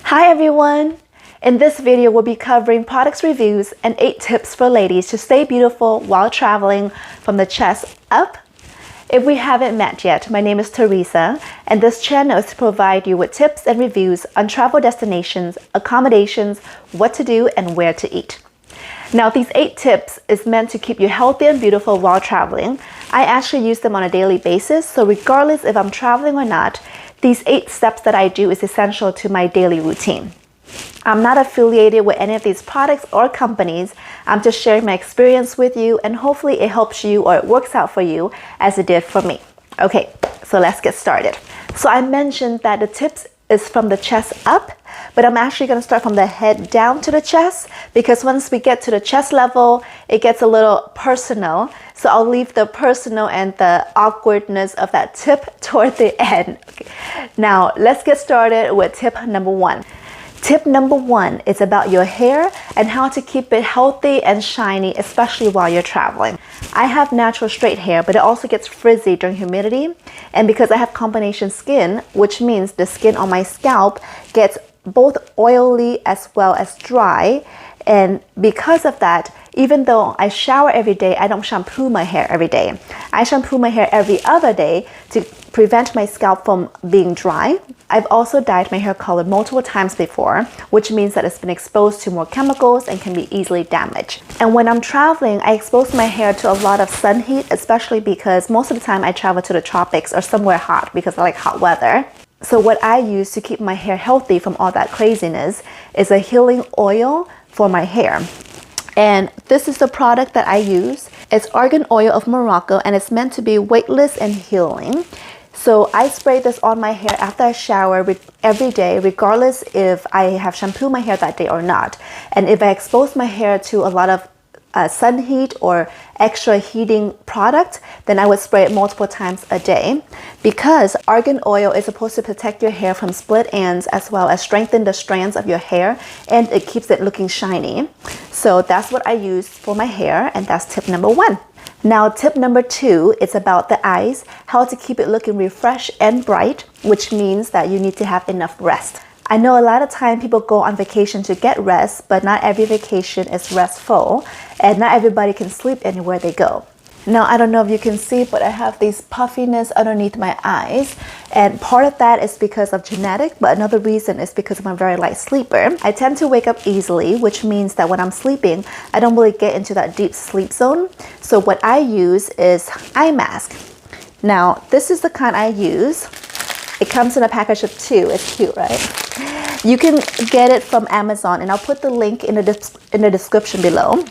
Hi everyone! In this video, we'll be covering products reviews and 8 tips for ladies to stay beautiful while traveling from the chest up. If we haven't met yet, my name is Teresa, and this channel is to provide you with tips and reviews on travel destinations, accommodations, what to do, and where to eat. Now, these 8 tips is meant to keep you healthy and beautiful while traveling. I actually use them on a daily basis, so regardless if I'm traveling or not, these 8 steps that I do is essential to my daily routine. I'm not affiliated with any of these products or companies. I'm just sharing my experience with you, and hopefully it helps you or it works out for you as it did for me. Okay, so let's get started. So I mentioned that the tips is from the chest up, but I'm actually going to start from the head down to the chest, because once we get to the chest level, it gets a little personal. So I'll leave the personal and the awkwardness of that tip toward the end. Okay. Now let's get started with tip number 1. Tip number 1 is about your hair and how to keep it healthy and shiny, especially while you're traveling. I have natural straight hair, but it also gets frizzy during humidity. And because I have combination skin, which means the skin on my scalp gets both oily as well as dry. And because of that, even though I shower every day, I don't shampoo my hair every day. I shampoo my hair every other day to prevent my scalp from being dry. I've also dyed my hair color multiple times before, which means that it's been exposed to more chemicals and can be easily damaged. And when I'm traveling, I expose my hair to a lot of sun heat, especially because most of the time I travel to the tropics or somewhere hot because I like hot weather. So what I use to keep my hair healthy from all that craziness is a healing oil for my hair. And this is the product that I use. It's Argan oil of Morocco, and it's meant to be weightless and healing. So I spray this on my hair after I shower every day, regardless if I have shampooed my hair that day or not. And if I expose my hair to a lot of sun heat or extra heating product, then I would spray it multiple times a day, because argan oil is supposed to protect your hair from split ends as well as strengthen the strands of your hair, and it keeps it looking shiny. So that's what I use for my hair, and that's tip number 1. Now tip number 2 is about the eyes, how to keep it looking refreshed and bright, which means that you need to have enough rest. I know a lot of time people go on vacation to get rest, but not every vacation is restful, and not everybody can sleep anywhere they go. Now, I don't know if you can see, but I have these puffiness underneath my eyes, and part of that is because of genetic, but another reason is because I'm a very light sleeper. I tend to wake up easily, which means that when I'm sleeping, I don't really get into that deep sleep zone. So what I use is eye mask. Now, this is the kind I use. It comes in a package of 2. It's cute, right? You can get it from Amazon, and I'll put the link in the description below.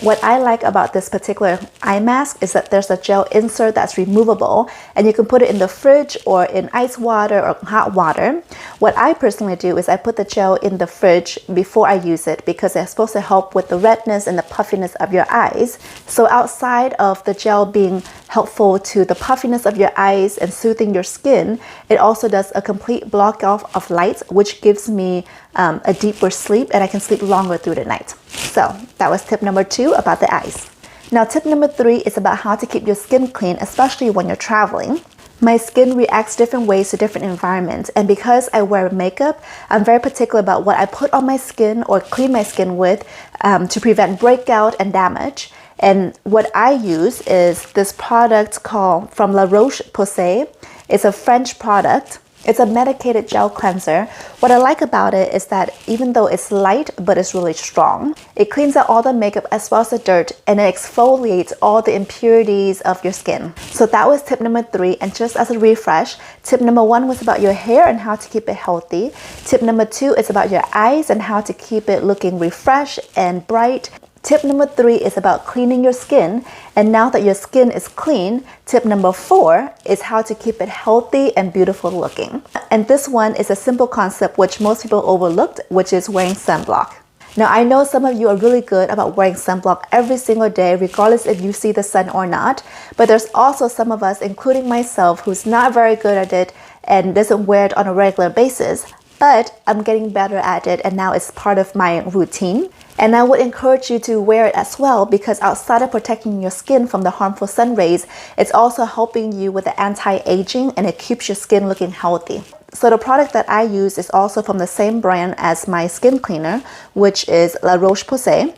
What I like about this particular eye mask is that there's a gel insert that's removable, and you can put it in the fridge or in ice water or hot water. What I personally do is I put the gel in the fridge before I use it, because it's supposed to help with the redness and the puffiness of your eyes. So outside of the gel being helpful to the puffiness of your eyes and soothing your skin, it also does a complete block off of light, which gives me a deeper sleep, and I can sleep longer through the night. So that was tip number 2 about the eyes. Now tip number 3 is about how to keep your skin clean, especially when you're traveling. My skin reacts different ways to different environments, and because I wear makeup, I'm very particular about what I put on my skin or clean my skin with to prevent breakout and damage. And what I use is this product called from Roche Posay. It's a French product. It's a medicated gel cleanser. What I like about it is that even though it's light, but it's really strong. It cleans out all the makeup as well as the dirt, and it exfoliates all the impurities of your skin. So that was tip number 3. And just as a refresh, tip number 1 was about your hair and how to keep it healthy. Tip number 2 is about your eyes and how to keep it looking refreshed and bright. Tip number 3 is about cleaning your skin, and now that your skin is clean, tip number 4 is how to keep it healthy and beautiful looking. And this one is a simple concept which most people overlooked, which is wearing sunblock. Now, I know some of you are really good about wearing sunblock every single day, regardless if you see the sun or not, but there's also some of us, including myself, who's not very good at it and doesn't wear it on a regular basis. but I'm getting better at it, and now it's part of my routine. And I would encourage you to wear it as well, because outside of protecting your skin from the harmful sun rays, it's also helping you with the anti-aging, and it keeps your skin looking healthy. So the product that I use is also from the same brand as my skin cleaner, which is La Roche Posay.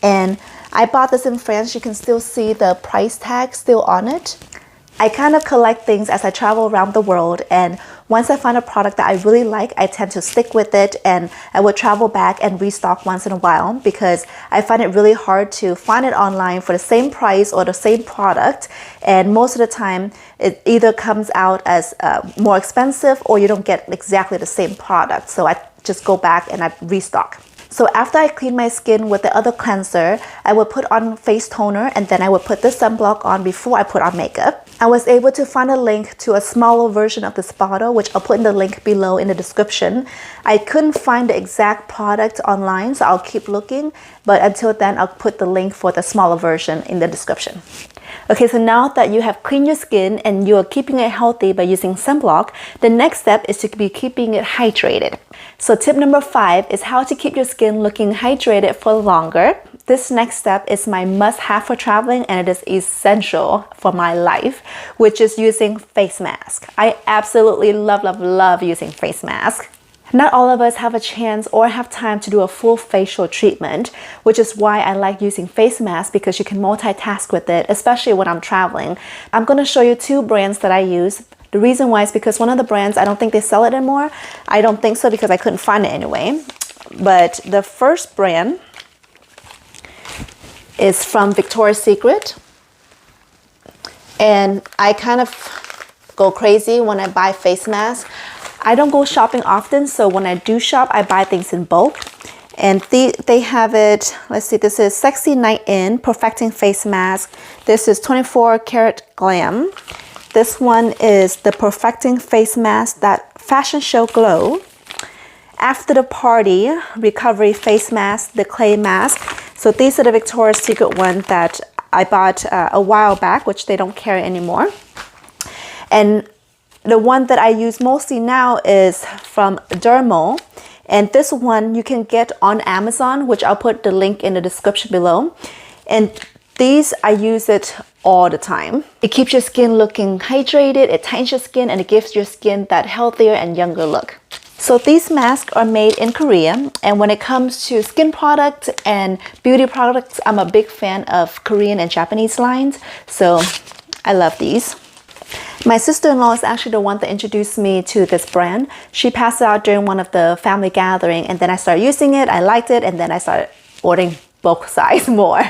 And I bought this in France. You can still see the price tag still on it. I kind of collect things as I travel around the world, and once I find a product that I really like, I tend to stick with it, and I would travel back and restock once in a while, because I find it really hard to find it online for the same price or the same product, and most of the time it either comes out as more expensive, or you don't get exactly the same product. So I just go back and I restock. So after I clean my skin with the other cleanser, I would put on face toner, and then I would put this sunblock on before I put on makeup. I was able to find a link to a smaller version of this bottle, which I'll put in the link below in the description. I couldn't find the exact product online, so I'll keep looking, but until then I'll put the link for the smaller version in the description. Okay, so now that you have cleaned your skin and you are keeping it healthy by using sunblock, the next step is to be keeping it hydrated. So tip number 5 is how to keep your skin looking hydrated for longer. This next step is my must-have for traveling, and it is essential for my life, which is using face mask. I absolutely love using face mask. Not all of us have a chance or have time to do a full facial treatment, which is why I like using face masks, because you can multitask with it, especially when I'm traveling. I'm going to show you 2 brands that I use. The reason why is because one of the brands, I don't think they sell it anymore. I don't think so, because I couldn't find it anyway. But the first brand is from Victoria's Secret. And I kind of go crazy when I buy face masks. I don't go shopping often, so when I do shop, I buy things in bulk. And they have it, let's see, this is Sexy Night In Perfecting Face Mask. This is 24 Karat Glam. This one is the Perfecting Face Mask, that fashion show glow. After the Party Recovery Face Mask, the clay mask. So these are the Victoria's Secret ones that I bought a while back, which they don't carry anymore. And the one that I use mostly now is from Dermal, and this one you can get on Amazon, which I'll put the link in the description below. And these, I use it all the time. It keeps your skin looking hydrated, it tightens your skin, and it gives your skin that healthier and younger look. So these masks are made in Korea, and when it comes to skin products and beauty products, I'm a big fan of Korean and Japanese lines, so I love these. My sister-in-law is actually the one that introduced me to this brand. She passed it out during one of the family gathering, and then I started using it, I liked it, and then I started ordering bulk size more.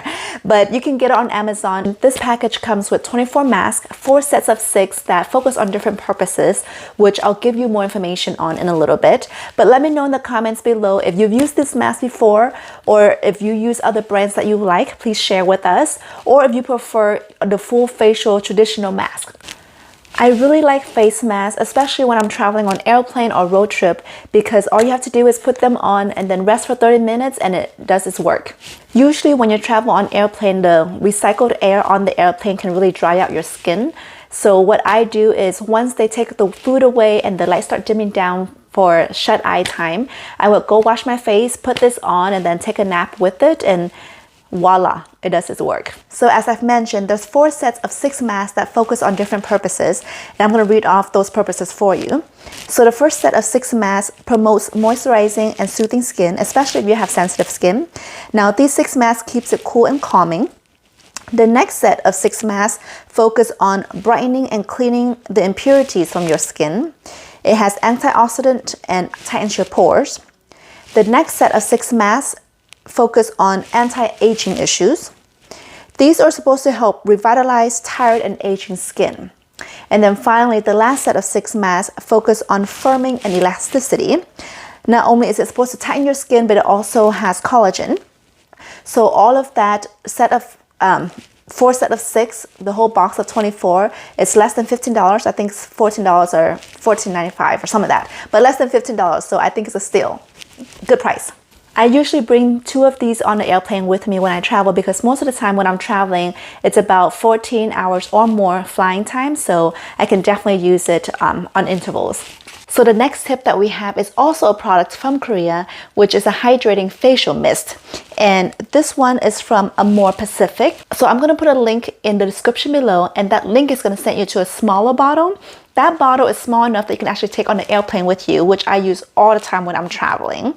But you can get it on Amazon. This package comes with 24 masks, 4 sets of 6 that focus on different purposes, which I'll give you more information on in a little bit. But let me know in the comments below if you've used this mask before, or if you use other brands that you like, please share with us, or if you prefer the full facial traditional mask. I really like face masks, especially when I'm traveling on airplane or road trip, because all you have to do is put them on and then rest for 30 minutes and it does its work. Usually when you travel on airplane, the recycled air on the airplane can really dry out your skin. So what I do is once they take the food away and the lights start dimming down for shut-eye time, I will go wash my face, put this on, and then take a nap with it, and voila, it does its work. So as I've mentioned, there's 4 sets of 6 masks that focus on different purposes, and I'm going to read off those purposes for you. So the first set of 6 masks promotes moisturizing and soothing skin, especially if you have sensitive skin. Now these 6 masks keeps it cool and calming. The next set of 6 masks focus on brightening and cleaning the impurities from your skin. It has antioxidant and tightens your pores. The next set of 6 masks focus on anti-aging issues. These are supposed to help revitalize tired and aging skin. And then finally, the last set of 6 masks focus on firming and elasticity. Not only is it supposed to tighten your skin, but it also has collagen. So all of that set of 4 set of 6, the whole box of 24, it's less than $15. I think it's $14 or $14.95 or some of that, but less than $15. So I think it's a steal. Good price. I usually bring 2 of these on the airplane with me when I travel, because most of the time when I'm traveling, it's about 14 hours or more flying time, so I can definitely use it on intervals. So the next tip that we have is also a product from Korea, which is a hydrating facial mist. And this one is from AmorePacific. So I'm going to put a link in the description below, and that link is going to send you to a smaller bottle. That bottle is small enough that you can actually take on the airplane with you, which I use all the time when I'm traveling.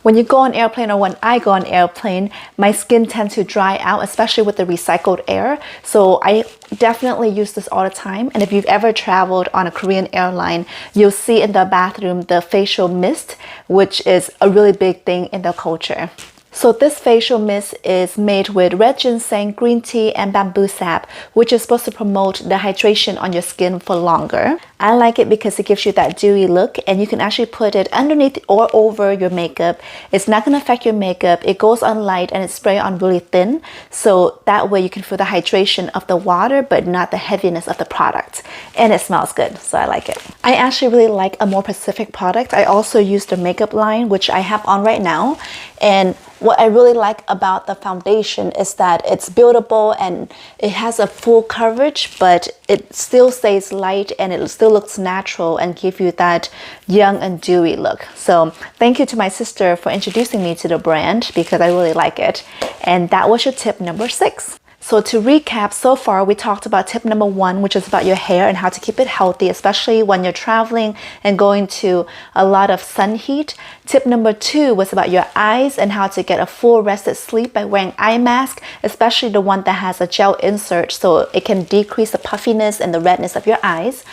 When you go on airplane, or when I go on airplane, my skin tends to dry out, especially with the recycled air. So I definitely use this all the time. And if you've ever traveled on a Korean airline, you'll see in the bathroom the facial mist, which is a really big thing in the culture. So this facial mist is made with red ginseng, green tea, and bamboo sap, which is supposed to promote the hydration on your skin for longer. I like it because it gives you that dewy look, and you can actually put it underneath or over your makeup. It's not going to affect your makeup. It goes on light and it's sprayed on really thin. So that way you can feel the hydration of the water, but not the heaviness of the product. And it smells good, so I like it. I actually really like a AmorePacific product. I also use the makeup line, which I have on right now. And what I really like about the foundation is that it's buildable and it has a full coverage, but it still stays light and it still looks natural and give you that young and dewy look. So thank you to my sister for introducing me to the brand, because I really like it. And that was your tip number 6. So to recap, so far we talked about tip number 1, which is about your hair and how to keep it healthy, especially when you're traveling and going to a lot of sun heat. Tip number 2 was about your eyes and how to get a full rested sleep by wearing eye mask, especially the one that has a gel insert, so it can decrease the puffiness and the redness of your eyes.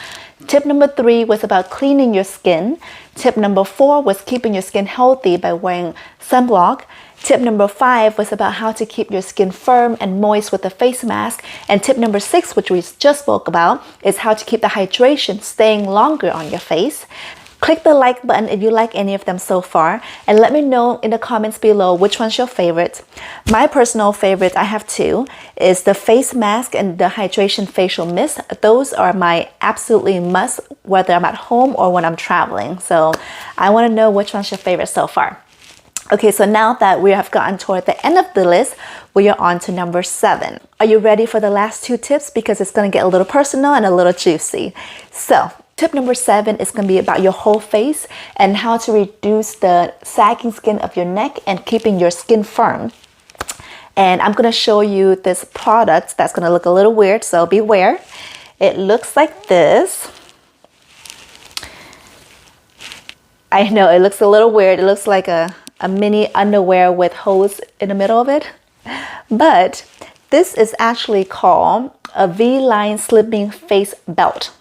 Tip number 3 was about cleaning your skin. Tip number 4 was keeping your skin healthy by wearing sunblock. Tip number 5 was about how to keep your skin firm and moist with a face mask. And tip number 6, which we just spoke about, is how to keep the hydration staying longer on your face. Click the like button if you like any of them so far, and let me know in the comments below which one's your favorite. My personal favorite, I have 2, is the face mask and the hydration facial mist. Those are my absolutely must, whether I'm at home or when I'm traveling. So I want to know which one's your favorite so far. Okay, so now that we have gotten toward the end of the list, we are on to number 7. Are you ready for the last 2 tips? Because it's going to get a little personal and a little juicy. So tip number 7 is going to be about your whole face and how to reduce the sagging skin of your neck and keeping your skin firm. And I'm going to show you this product that's going to look a little weird, so beware. It looks like this. I know it looks a little weird. It looks like a mini underwear with holes in the middle of it. But this is actually called a V-line slimming face belt.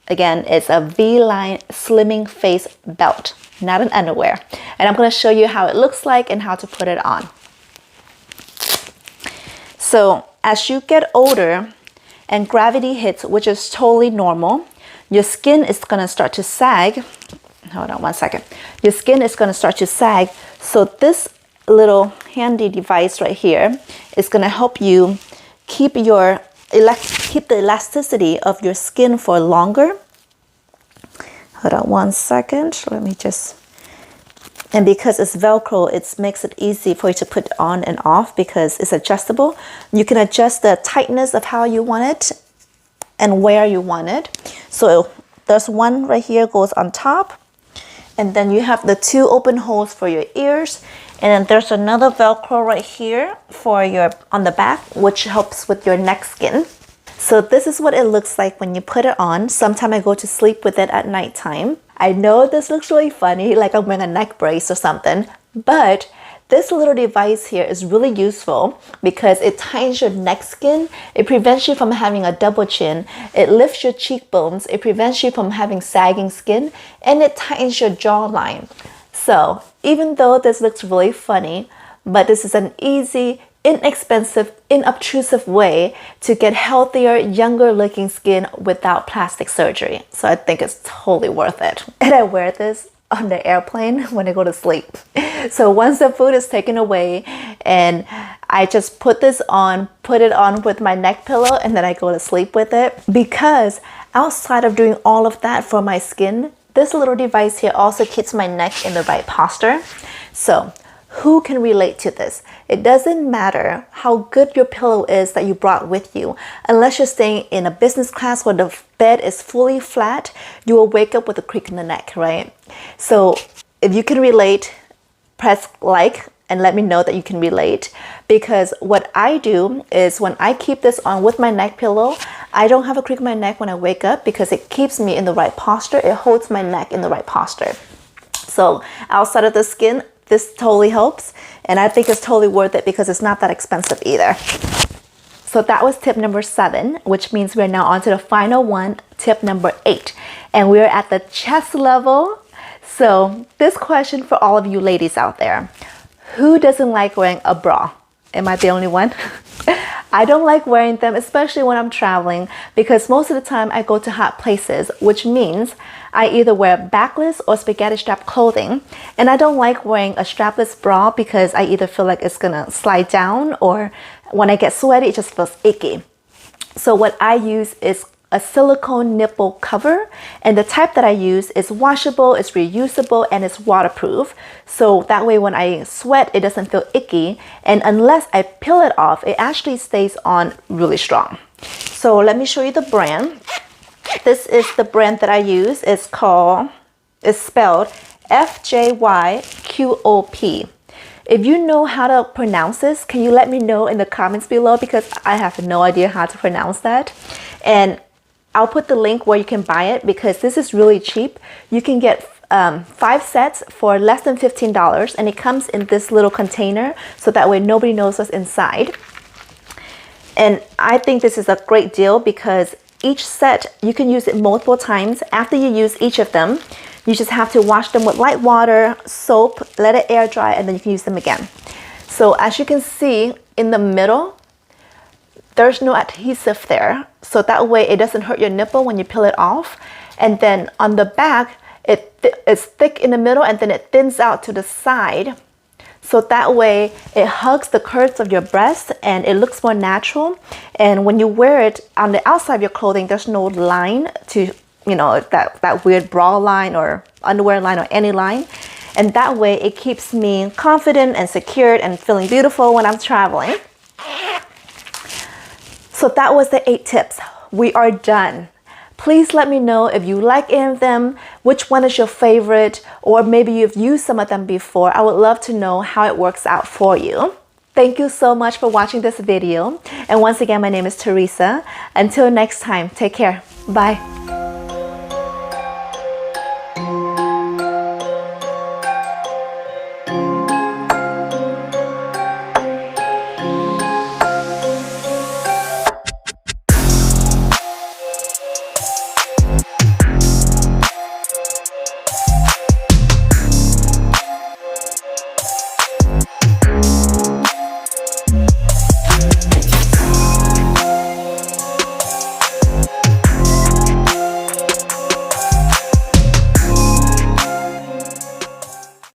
Again, it's a V-line slimming face belt, not an underwear. And I'm going to show you how it looks like and how to put it on. So as you get older and gravity hits, which is totally normal, your skin is going to start to sag. Hold on one second. Your skin is going to start to sag. So this little handy device right here is going to help you keep the elasticity of your skin for longer. Hold on one second. Let me just... And because it's Velcro, it makes it easy for you to put on and off because it's adjustable. You can adjust the tightness of how you want it and where you want it. So there's one right here goes on top. And then you have the 2 open holes for your ears. And then there's another Velcro right here for your on the back, which helps with your neck skin. So this is what it looks like when you put it on. Sometimes I go to sleep with it at nighttime. I know this looks really funny, like I'm wearing a neck brace or something, but this little device here is really useful because it tightens your neck skin. It prevents you from having a double chin. It lifts your cheekbones. It prevents you from having sagging skin, and it tightens your jawline. So even though this looks really funny, but this is an easy, inexpensive, inobtrusive way to get healthier, younger looking skin without plastic surgery. So I think it's totally worth it. And I wear this on the airplane when I go to sleep. So once the food is taken away and I just put it on with my neck pillow, and then I go to sleep with it. Because outside of doing all of that for my skin, this little device here also keeps my neck in the right posture. So Who can relate to this? It doesn't matter how good your pillow is that you brought with you. Unless you're staying in a business class where the bed is fully flat, you will wake up with a creak in the neck, right? So if you can relate, press like and let me know that you can relate, because what I do is when I keep this on with my neck pillow, I don't have a creak in my neck when I wake up because it keeps me in the right posture. It holds my neck in the right posture. So outside of the skin, this totally helps, and I think it's totally worth it because it's not that expensive either. So that was tip number 7, which means we're now on to the final one, tip number 8, and we're at the chest level. So this question for all of you ladies out there: who doesn't like wearing a bra? Am I the only one? I don't like wearing them, especially when I'm traveling, because most of the time I go to hot places, which means I either wear backless or spaghetti strap clothing. And I don't like wearing a strapless bra because I either feel like it's gonna slide down, or when I get sweaty, it just feels icky. So what I use is a silicone nipple cover, and the type that I use is washable, it's reusable, and it's waterproof. So that way when I sweat, it doesn't feel icky, and unless I peel it off, it actually stays on really strong. So let me show you the brand. This is the brand that I use. It's spelled FJYQOP. If you know how to pronounce this, can you let me know in the comments below, because I have no idea how to pronounce that. And I'll put the link where you can buy it, because this is really cheap. You can get 5 sets for less than $15, and it comes in this little container, so that way nobody knows what's inside. And I think this is a great deal because each set, you can use it multiple times. After you use each of them, you just have to wash them with light water, soap, let it air dry, and then you can use them again. So as you can see in the middle, there's no adhesive there, so that way it doesn't hurt your nipple when you peel it off. And then on the back, it's thick in the middle, and then it thins out to the side, so that way it hugs the curves of your breast and it looks more natural. And when you wear it on the outside of your clothing, there's no line to, you know, that weird bra line or underwear line or any line. And that way it keeps me confident and secured and feeling beautiful when I'm traveling. So that was the 8 tips. We are done. Please let me know if you like any of them, which one is your favorite, or maybe you've used some of them before. I would love to know how it works out for you. Thank you so much for watching this video. And once again, my name is Teresa. Until next time, take care. Bye.